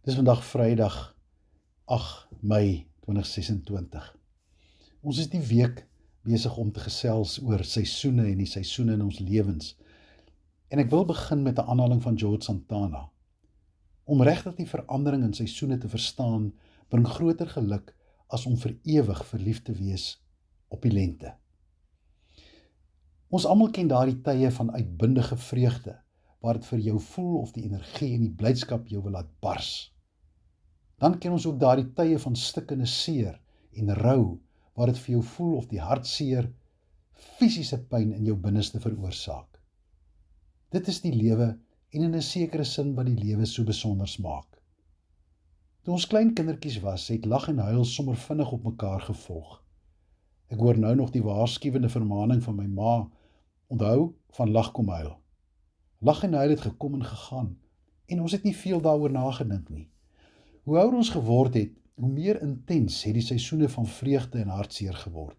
Dis vandag Vrydag 8 Mei 2026. Ons is die week besig om te gesels oor seisoene en die seisoene in ons lewens. En ek wil begin met 'n aanhaling van George Santana. Om regtig die verandering in seisoene te verstaan, bring groter geluk as om vir ewig verlief te wees op die lente. Ons almal ken daardie tye van uitbundige vreugde, waar dit vir jou voel of die energie en die blydskap jou wil laat bars. Dan ken ons ook daardie tye van stikkende seer en rou, waar dit vir jou voel of die hartseer fisiese pyn in jou binneste veroorsaak. Dit is die lewe en in 'n sekere sin wat die lewe so besonders maak. Toe ons klein kindertjies was, het lag en huil sommer vinnig op mekaar gevolg. Ek hoor nou nog die waarskuwende vermaning van my ma: onthou, van lag kom huil. Lag en huil het gekom en gegaan, en ons het nie veel daaroor nagedink nie. Hoe ouer ons geword het, hoe meer intens het die seisoene van vreugde en hartseer geword.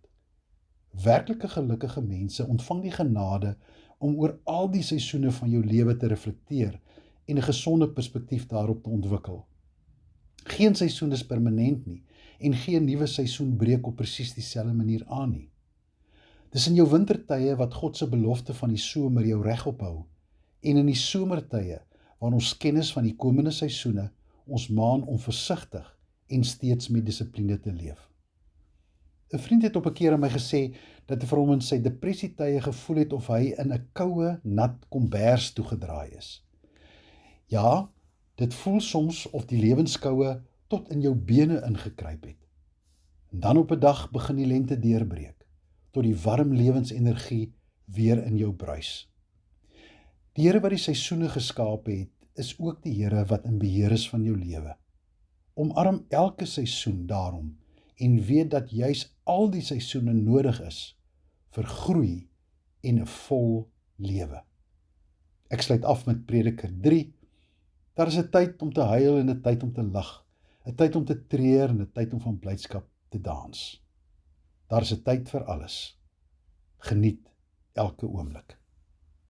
Werklike gelukkige mense ontvang die genade om oor al die seisoene van jou lewe te reflekteer en 'n gesonde perspektief daarop te ontwikkel. Geen seisoen is permanent nie, en geen nuwe seisoen breek op presies dieselfde manier aan nie. Dis in jou wintertye wat God se belofte van die somer jou regop hou, en in die somertye waar ons kennis van die komende seisoene ons maan om versigtig en steeds met dissipline te leef. 'n Vriend het op 'n keer aan my gesê dat hy vir hom in sy depressietye gevoel het of hy in 'n koue, nat kombers toegedraai is. Ja, dit voel soms of die lewenskoue tot in jou bene ingekruip het. En dan op 'n dag begin die lente deurbreek, tot die warm lewensenergie weer in jou bruis. Die Here wat die seisoene geskaap het, is ook die Here wat in beheer is van jou lewe. Omarm elke seisoen daarom en weet dat juis al die seisoene nodig is vir groei en 'n vol lewe. Ek sluit af met Prediker 3. Daar is 'n tyd om te huil en 'n tyd om te lag, 'n tyd om te treur en 'n tyd om van blydskap te dans. Daar is 'n tyd vir alles. Geniet elke oomblik.